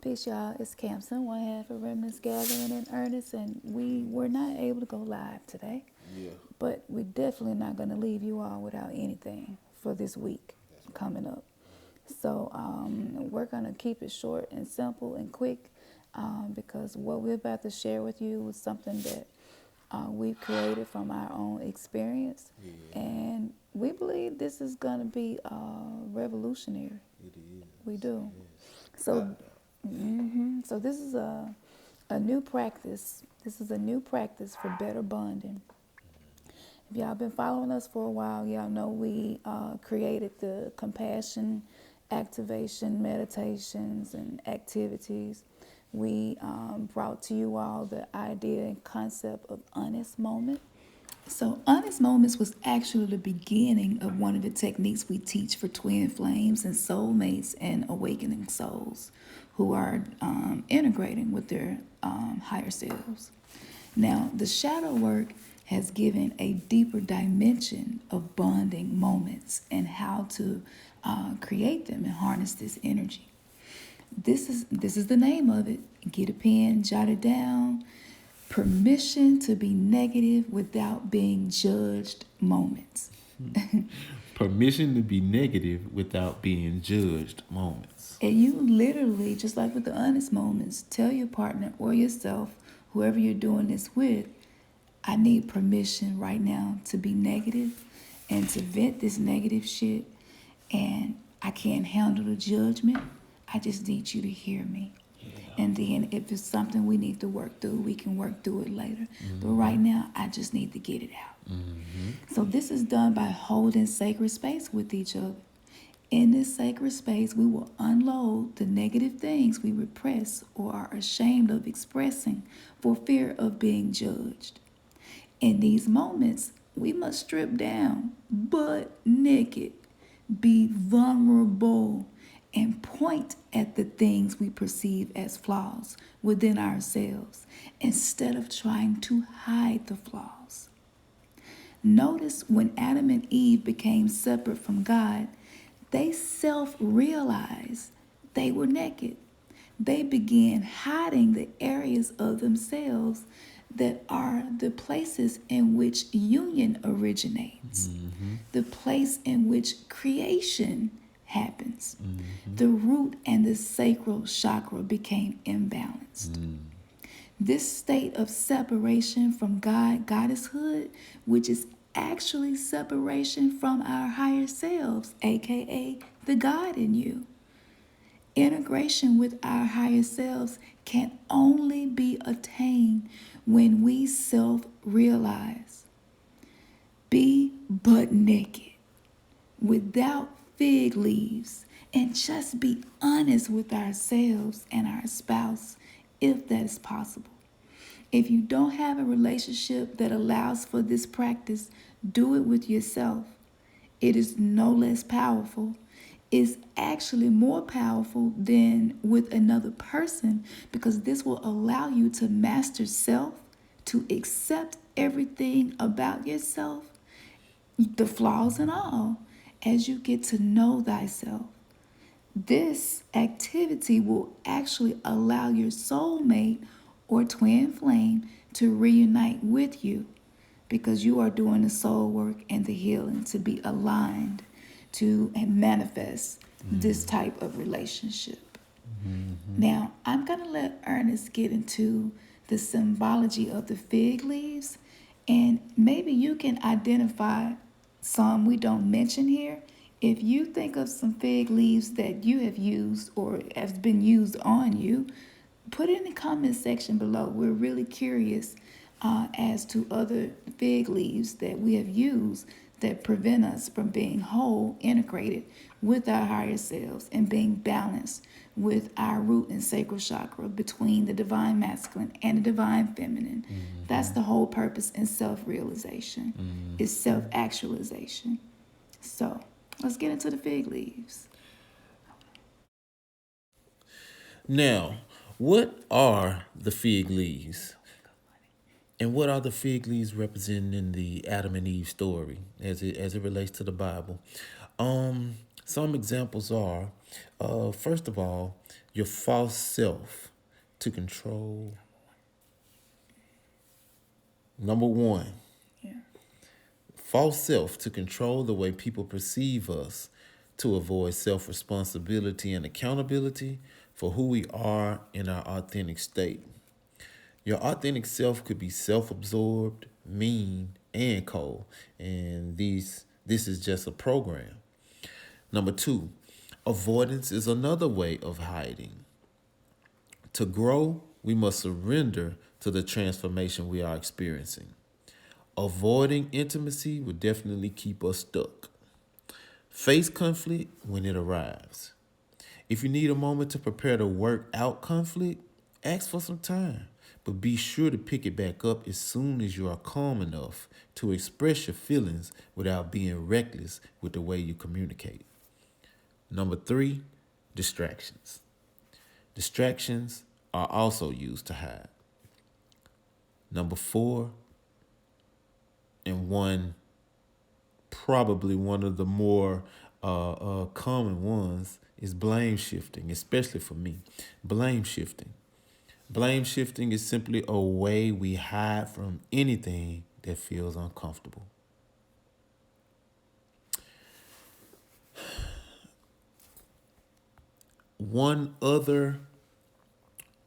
Peace, y'all. It's Campson, one half of Remnants Gathering in Earnest, and we were not able to go live today. Yeah. But we're definitely not going to leave you all without anything for this week coming up. So we're going to keep it short and simple and quick because what we're about to share with you is something that we've created from our own experience. Yeah. And we believe this is going to be revolutionary. It is. We do. Yes. So, so this is a new practice. This is a new practice for better bonding. If y'all been following us for a while, y'all know we created the compassion activation meditations and activities. We brought to you all the idea and concept of honest moment. So honest moments was actually the beginning of one of the techniques we teach for twin flames and soulmates and awakening souls who are integrating with their higher selves. Now, the shadow work has given a deeper dimension of bonding moments and how to create them and harness this energy. This is the name of it. Get a pen, jot it down. Permission to be negative without being judged moments. Permission to be negative without being judged moments. And you literally, just like with the honest moments, tell your partner or yourself, whoever you're doing this with, I need permission right now to be negative and to vent this negative shit. And I can't handle the judgment. I just need you to hear me. And then if it's something we need to work through, we can work through it later. But right now, I just need to get it out. So this is done by holding sacred space with each other. In this sacred space, we will unload the negative things we repress or are ashamed of expressing for fear of being judged. In these moments, we must strip down, butt naked, be vulnerable, and point at the things we perceive as flaws within ourselves instead of trying to hide the flaws. Notice when Adam and Eve became separate from God, they self-realized they were naked. They began hiding the areas of themselves that are the places in which union originates, the place in which creation happens. The root and the sacral chakra became imbalanced. This state of separation from God, goddesshood, which is actually separation from our higher selves, aka the God in you. Integration with our higher selves can only be attained when we self-realize. Be butt naked, without fig leaves, and just be honest with ourselves and our spouse if that is possible. If you don't have a relationship that allows for this practice, do it with yourself. It is no less powerful. It's actually more powerful than with another person because this will allow you to master self, to accept everything about yourself, the flaws and all, as you get to know thyself. This activity will actually allow your soulmate or twin flame to reunite with you because you are doing the soul work and the healing to be aligned to and manifest this type of relationship. Now, I'm going to let Ernest get into the symbology of the fig leaves, and maybe you can identify some we don't mention here. If you think of some fig leaves that you have used or has been used on you, put it in the comment section below. We're really curious as to other fig leaves that we have used that prevent us from being whole, integrated with our higher selves and being balanced with our root and sacral chakra between the divine masculine and the divine feminine. That's the whole purpose in self-realization, is self-actualization. So let's get into the fig leaves. Now, what are the fig leaves? And what are the fig leaves representing in the Adam and Eve story as it relates to the Bible? Some examples are, first of all, your false self to control. Number one, Yeah. false self to control the way people perceive us to avoid self responsibility and accountability for who we are in our authentic state. Your authentic self could be self absorbed, mean, and cold, and this is just a program. Number two, avoidance is another way of hiding. To grow, we must surrender to the transformation we are experiencing. Avoiding intimacy will definitely keep us stuck. Face conflict when it arrives. If you need a moment to prepare to work out conflict, ask for some time. But be sure to pick it back up as soon as you are calm enough to express your feelings without being reckless with the way you communicate. Number three, distractions. Distractions are also used to hide. Number four, and probably one of the more common ones, is blame shifting, especially for me. Blame shifting. Blame shifting is simply a way we hide from anything that feels uncomfortable. One other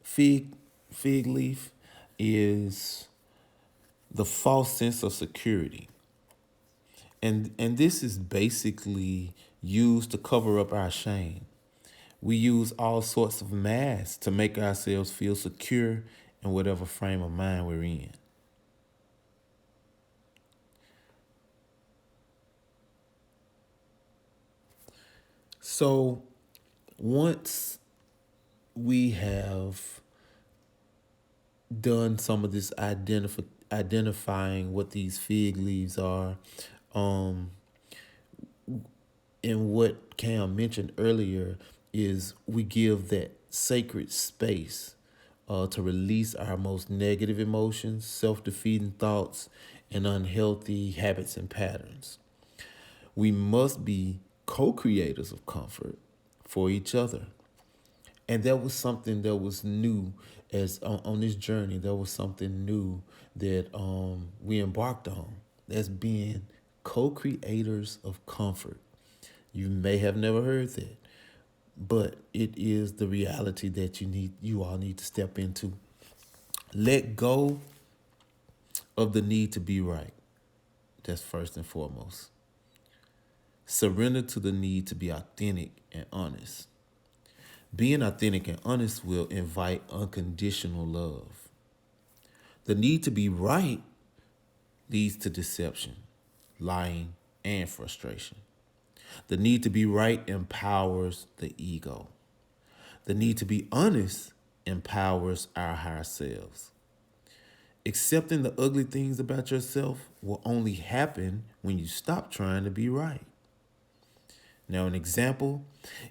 fig fig leaf is the false sense of security. And this is basically used to cover up our shame. We use all sorts of masks to make ourselves feel secure in whatever frame of mind we're in. So once we have done some of this identifying what these fig leaves are, um, and what Cam mentioned earlier is we give that sacred space to release our most negative emotions, self-defeating thoughts, and unhealthy habits and patterns. We must be co-creators of comfort for each other. And that was something that was new as on this journey. That was something new that we embarked on. That's being co-creators of comfort. You may have never heard that, but it is the reality that you all need to step into. Let go of the need to be right. That's first and foremost. Surrender to the need to be authentic and honest. Being authentic and honest will invite unconditional love. The need to be right leads to deception, lying, and frustration. The need to be right empowers the ego. The need to be honest empowers our higher selves. Accepting the ugly things about yourself will only happen when you stop trying to be right. Now, an example,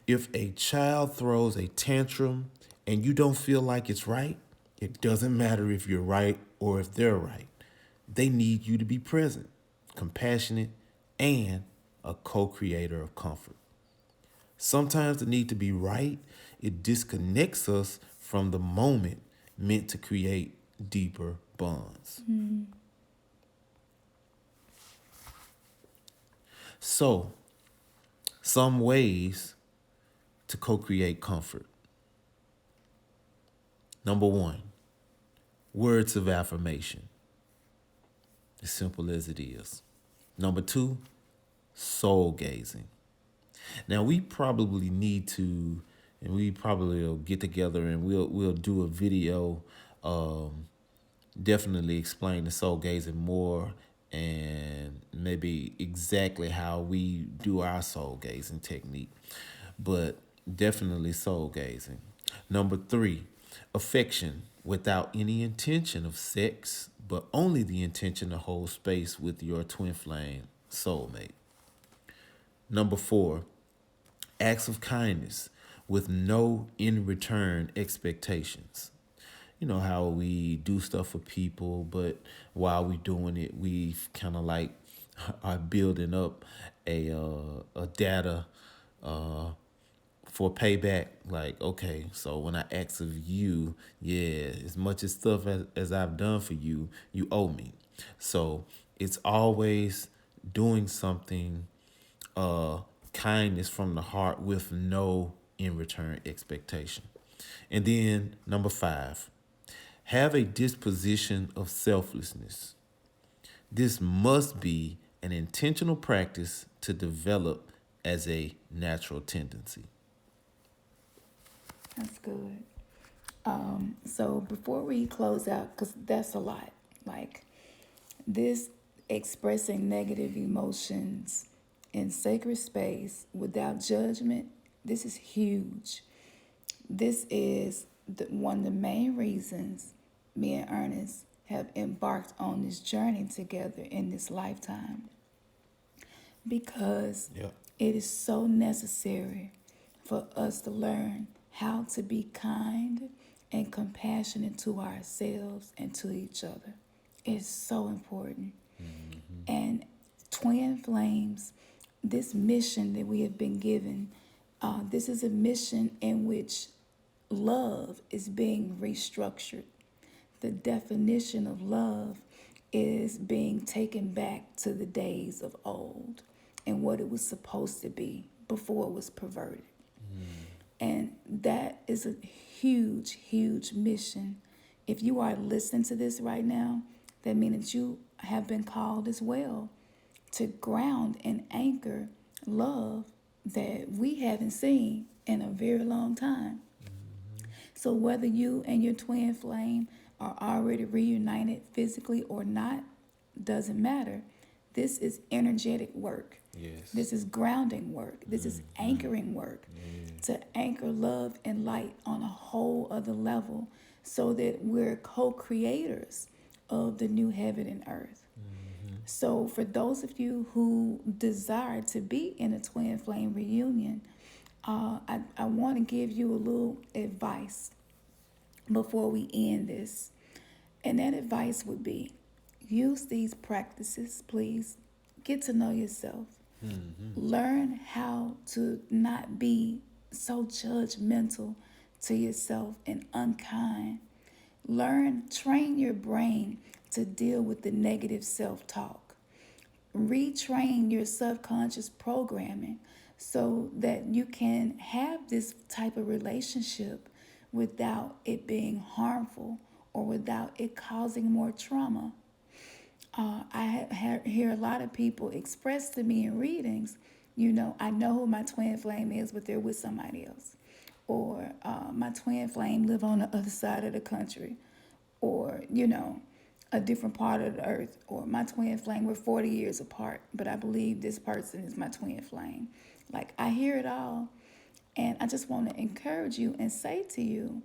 if a child throws a tantrum and you don't feel like it's right, it doesn't matter if you're right or if they're right. They need you to be present, compassionate, and a co-creator of comfort. Sometimes the need to be right, it disconnects us from the moment meant to create deeper bonds. So, some ways to co-create comfort. Number one, words of affirmation. As simple as it is. Number two, soul gazing. Now we probably need to, and we probably will get together and we'll do a video, definitely explain the soul gazing more and maybe exactly how we do our soul gazing technique. But definitely soul gazing. Number three, affection without any intention of sex, but only the intention to hold space with your twin flame soulmate. Number four, acts of kindness with no in return expectations. You know how we do stuff for people, but while we doing it, we kind of like are building up a data uh, for payback. Like, okay, so when I ask of you, yeah, as much as stuff as I've done for you, you owe me. So it's always doing something, uh, kindness from the heart with no in return expectation. And then number 5, have a disposition of selflessness. This must be an intentional practice to develop as a natural tendency. That's good. So before we close out, because that's a lot, like this expressing negative emotions in sacred space without judgment, this is huge. This is one of the main reasons me and Ernest have embarked on this journey together in this lifetime, because Yeah. it is so necessary for us to learn how to be kind and compassionate to ourselves and to each other. It's so important. And twin flames, this mission that we have been given, this is a mission in which love is being restructured. The definition of love is being taken back to the days of old and what it was supposed to be before it was perverted. And that is a huge, huge mission. If you are listening to this right now, that means that you have been called as well to ground and anchor love that we haven't seen in a very long time. So whether you and your twin flame are already reunited physically or not, doesn't matter. This is energetic work. Yes. This is grounding work. This is anchoring work to anchor love and light on a whole other level so that we're co-creators of the new heaven and earth. So for those of you who desire to be in a twin flame reunion, I want to give you a little advice before we end this. And that advice would be, use these practices, please. Get to know yourself. Learn how to not be so judgmental to yourself and unkind. Train your brain to deal with the negative self-talk. Retrain your subconscious programming so that you can have this type of relationship without it being harmful or without it causing more trauma. I hear a lot of people express to me in readings, I know who my twin flame is, but they're with somebody else. Or my twin flame live on the other side of the country. Or, a different part of the earth. Or my twin flame, we're 40 years apart, but I believe this person is my twin flame. Like, I hear it all. And I just want to encourage you and say to you,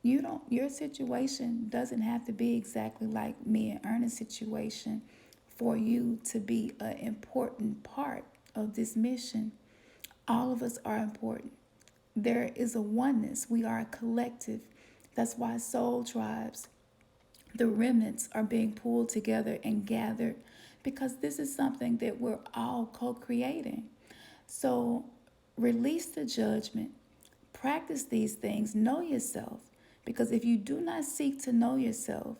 your situation doesn't have to be exactly like me and Ernest's situation for you to be an important part of this mission. All of us are important. There is a oneness. We are a collective. That's why soul tribes, the remnants, are being pulled together and gathered, because this is something that we're all co-creating. So release the judgment. Practice these things. Know yourself. Because if you do not seek to know yourself,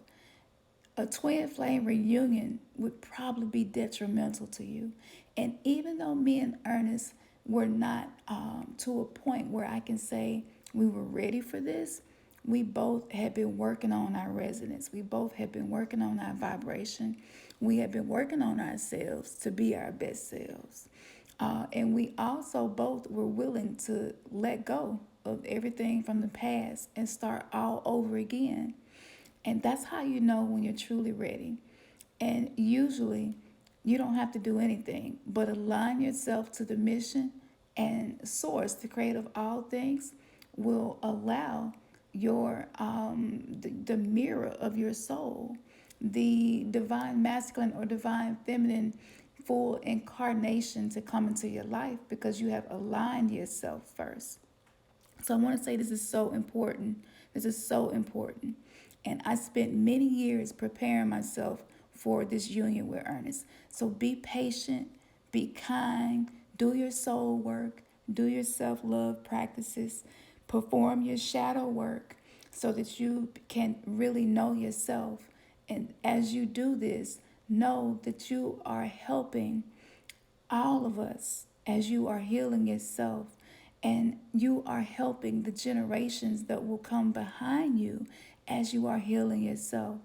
a twin flame reunion would probably be detrimental to you. And even though me and Ernest were not to a point where I can say we were ready for this, we both had been working on our resonance. We both had been working on our vibration. We had been working on ourselves to be our best selves. And we also both were willing to let go of everything from the past and start all over again. And that's how you know when you're truly ready. And usually, you don't have to do anything but align yourself to the mission, and Source, the creator of all things, will allow the mirror of your soul, the divine masculine or divine feminine full incarnation, to come into your life, because you have aligned yourself first. So I want to say this is so important. This is so important. And I spent many years preparing myself for this union with Ernest. So be patient, be kind, do your soul work, Do your self-love practices. Perform your shadow work so that you can really know yourself. And as you do this, know that you are helping all of us as you are healing yourself, and you are helping the generations that will come behind you as you are healing yourself.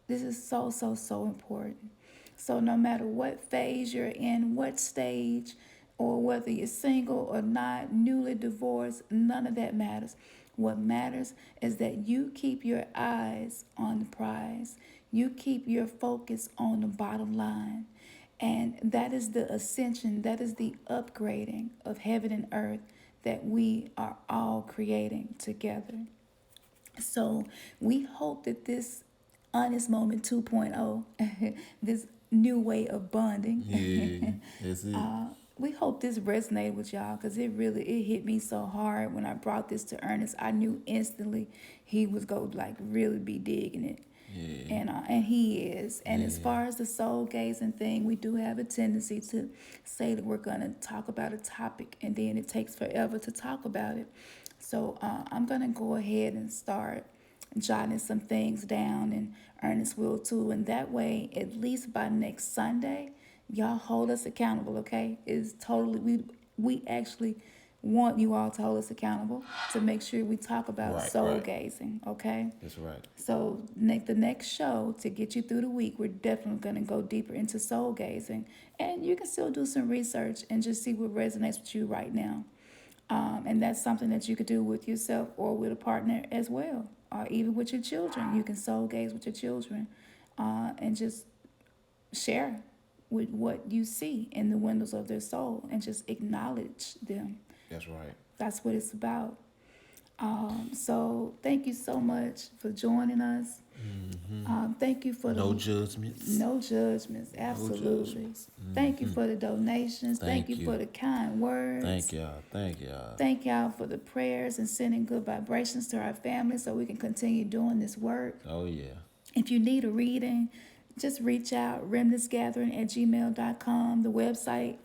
This is so, so, so important. So, no matter what phase you're in, what stage, or whether you're single or not, newly divorced, none of that matters. What matters is that you keep your eyes on the prize, you keep your focus on the bottom line. And that is the ascension, that is the upgrading of heaven and earth that we are all creating together. So we hope that this honest moment 2.0, this new way of bonding, Yeah, that's it. we hope this resonated with y'all, because it hit me so hard when I brought this to Ernest. I knew instantly he was going to like really be digging it. Yeah, And he is. And as yeah. far as the soul gazing thing, we do have a tendency to say that we're going to talk about a topic, and then it takes forever to talk about it. So I'm going to go ahead and start jotting some things down, and Ernest will too. And that way, at least by next Sunday, y'all hold us accountable, okay? It's totally, we actually want you all to hold us accountable to make sure we talk about Right, soul right. gazing, okay? That's right. So the next show, to get you through the week, we're definitely going to go deeper into soul gazing. And you can still do some research and just see what resonates with you right now. And that's something that you could do with yourself or with a partner as well, or even with your children. You can soul gaze with your children, and just share with what you see in the windows of their soul, and just acknowledge them. That's right. That's what it's about. So thank you so much for joining us. Thank you for No the judgments. no judgments, absolutely. judgments. Thank you for the donations. Thank you you. for the kind words. Thank y'all. Thank y'all. Thank y'all for the prayers and sending good vibrations to our family so we can continue doing this work. Oh yeah. If you need a reading, just reach out, remnantsgathering@gmail.com. The website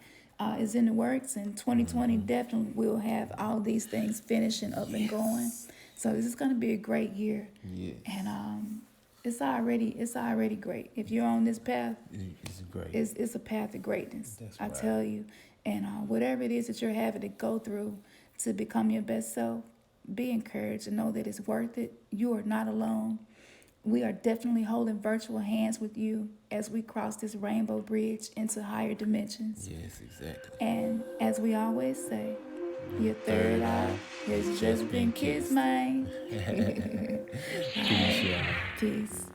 is in the works, and 2020 definitely will have all these things finished and up and going. So this is going to be a great year. Yes. And it's already great. If you're on this path, It's great. it's a path to greatness. That's I right. tell you. And whatever it is that you're having to go through to become your best self, be encouraged and know that it's worth it. You are not alone. We are definitely holding virtual hands with you as we cross this rainbow bridge into higher dimensions. Yes, exactly. And as we always say, your third eye has just been kissed, man. Peace, y'all. Peace.